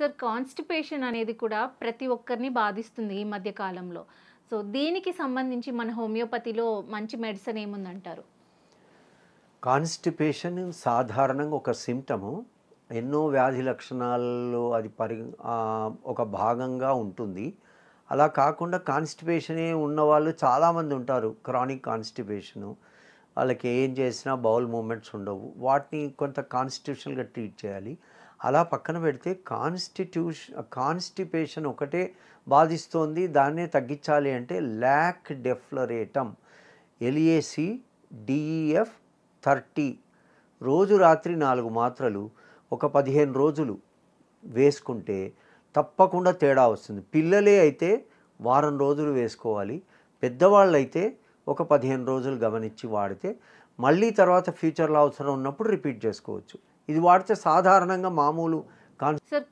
Sir constipation అనేది కూడా ప్రతి ఒక్కరిని బాధిస్తుంది ఈ మధ్య కాలంలో. సో, దీనికి సంబంధించి మన హోమియోపతిలో మంచి మెడిసిన్ ఏముందంటారు? కాన్‌స్టిపేషన్ సాధారణంగా ఒక సింప్టము. ఎన్నో వ్యాధి లక్షణాల్లో అది ఒక భాగంగా ఉంటుంది. అలా కాకుండా కాన్‌స్టిపేషనే ఉన్నవాళ్ళు చాలామంది ఉంటారు. Chronic constipation. వాళ్ళకి ఏం చేసినా బౌల్ మూవ్‌మెంట్స్ ఉండవు. వాటిని కొంత కాన్‌స్టిట్యూషనల్‌గా ట్రీట్ చేయాలి. అలా పక్కన పెడితే కాన్‌స్టిపేషన్ ఒకటే బాధిస్తోంది. దాన్నే తగ్గించాలి అంటే లాక్ డెఫ్లరేటమ్ LAC DEF 30 రోజు రాత్రి 4 మాత్రలు ఒక 15 రోజులు వేసుకుంటే తప్పకుండా తేడా వస్తుంది. పిల్లలే అయితే వారం రోజులు వేసుకోవాలి. పెద్దవాళ్ళైతే ఒక 15 రోజులు గమనించి వాడితే మళ్ళీ తర్వాత ఫ్యూచర్లో అవసరం ఉన్నప్పుడు రిపీట్ చేసుకోవచ్చు. ఇది వాడితే సాధారణంగా మామూలు సార్